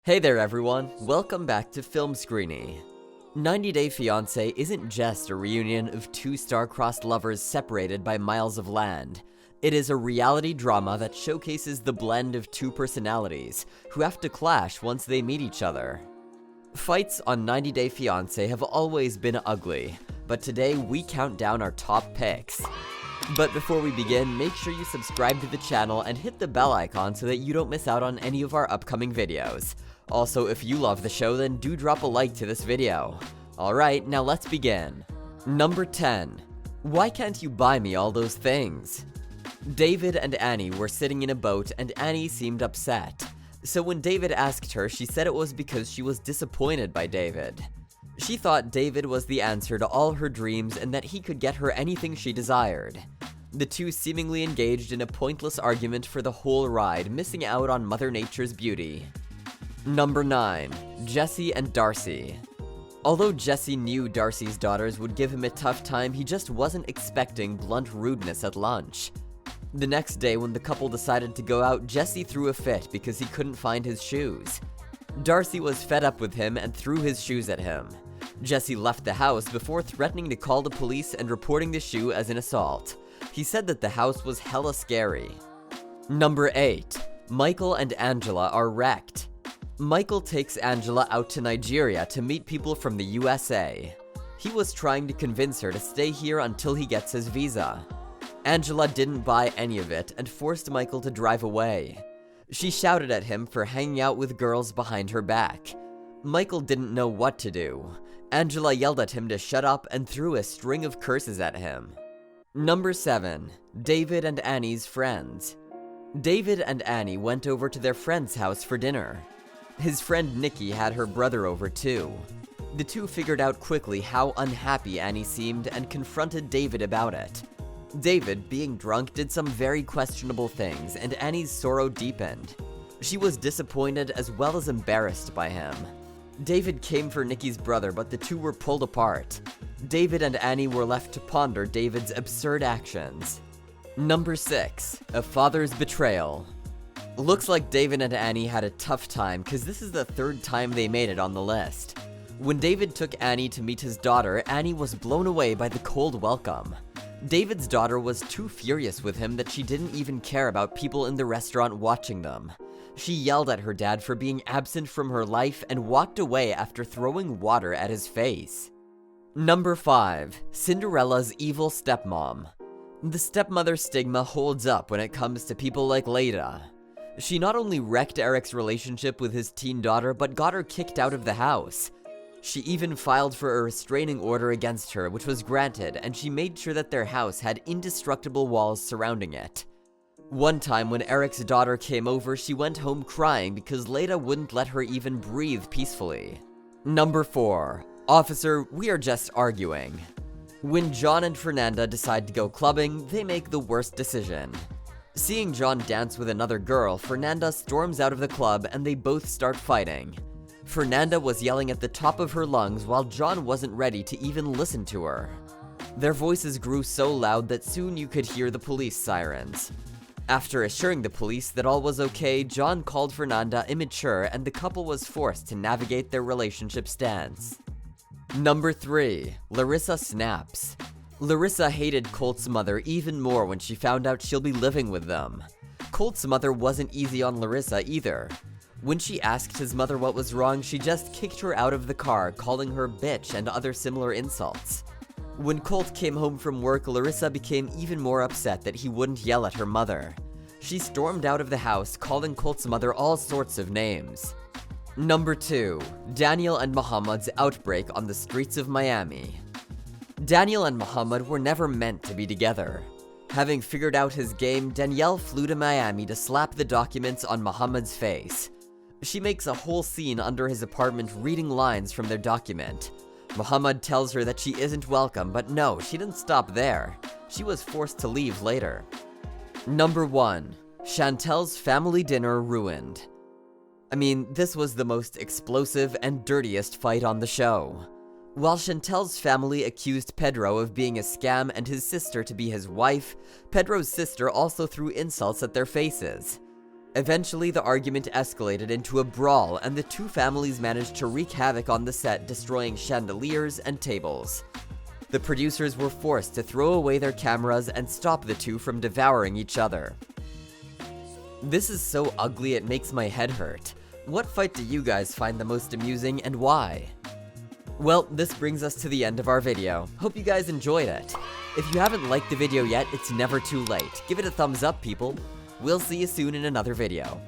Hey there everyone, welcome back to Film Screeny. 90 Day Fiancé isn't just a reunion of two star-crossed lovers separated by miles of land. It is a reality drama that showcases the blend of two personalities who have to clash once they meet each other. Fights on 90 Day Fiancé have always been ugly, but today we count down our top picks. But before we begin, make sure you subscribe to the channel and hit the bell icon so that you don't miss out on any of our upcoming videos. Also, if you love the show, then do drop a like to this video. Alright, now let's begin. Number 10. Why can't you buy me all those things? David and Annie were sitting in a boat and Annie seemed upset. So when David asked her, she said it was because she was disappointed by David. She thought David was the answer to all her dreams and that he could get her anything she desired. The two seemingly engaged in a pointless argument for the whole ride, missing out on Mother Nature's beauty. Number 9. Jesse and Darcy. Although Jesse knew Darcy's daughters would give him a tough time, he just wasn't expecting blunt rudeness at lunch. The next day when the couple decided to go out, Jesse threw a fit because he couldn't find his shoes. Darcy was fed up with him and threw his shoes at him. Jesse left the house before threatening to call the police and reporting the shoe as an assault. He said that the house was hella scary. Number 8. Michael and Angela are wrecked. Michael takes Angela out to Nigeria to meet people from the USA. He was trying to convince her to stay here until he gets his visa. Angela didn't buy any of it and forced Michael to drive away. She shouted at him for hanging out with girls behind her back. Michael didn't know what to do. Angela yelled at him to shut up and threw a string of curses at him. Number 7. David and Annie's friends. David and Annie went over to their friend's house for dinner. His friend Nikki had her brother over too. The two figured out quickly how unhappy Annie seemed and confronted David about it. David, being drunk, did some very questionable things and Annie's sorrow deepened. She was disappointed as well as embarrassed by him. David came for Nikki's brother, but the two were pulled apart. David and Annie were left to ponder David's absurd actions. Number 6. A father's betrayal. Looks like David and Annie had a tough time because this is the third time they made it on the list. When David took Annie to meet his daughter, Annie was blown away by the cold welcome. David's daughter was too furious with him that she didn't even care about people in the restaurant watching them. She yelled at her dad for being absent from her life and walked away after throwing water at his face. Number 5. Cinderella's evil stepmom. The stepmother stigma holds up when it comes to people like Leda. She not only wrecked Eric's relationship with his teen daughter, but got her kicked out of the house. She even filed for a restraining order against her, which was granted, and she made sure that their house had indestructible walls surrounding it. One time when Eric's daughter came over, she went home crying because Leda wouldn't let her even breathe peacefully. Number 4. Officer, we are just arguing. When John and Fernanda decide to go clubbing, they make the worst decision. Seeing John dance with another girl, Fernanda storms out of the club and they both start fighting. Fernanda was yelling at the top of her lungs while John wasn't ready to even listen to her. Their voices grew so loud that soon you could hear the police sirens. After assuring the police that all was okay, John called Fernanda immature and the couple was forced to navigate their relationship stance. Number 3. Larissa snaps. Larissa hated Colt's mother even more when she found out she'll be living with them. Colt's mother wasn't easy on Larissa either. When she asked his mother what was wrong, she just kicked her out of the car, calling her bitch and other similar insults. When Colt came home from work, Larissa became even more upset that he wouldn't yell at her mother. She stormed out of the house, calling Colt's mother all sorts of names. Number 2. Daniel and Muhammad's outbreak on the streets of Miami. Daniel and Muhammad were never meant to be together. Having figured out his game, Danielle flew to Miami to slap the documents on Muhammad's face. She makes a whole scene under his apartment reading lines from their document. Muhammad tells her that she isn't welcome, but no, she didn't stop there. She was forced to leave later. Number 1. Chantel's family dinner ruined. I mean, this was the most explosive and dirtiest fight on the show. While Chantel's family accused Pedro of being a scam and his sister to be his wife, Pedro's sister also threw insults at their faces. Eventually, the argument escalated into a brawl, and the two families managed to wreak havoc on the set, destroying chandeliers and tables. The producers were forced to throw away their cameras and stop the two from devouring each other. This is so ugly it makes my head hurt. What fight do you guys find the most amusing and why? Well, this brings us to the end of our video. Hope you guys enjoyed it. If you haven't liked the video yet, it's never too late. Give it a thumbs up, people. We'll see you soon in another video.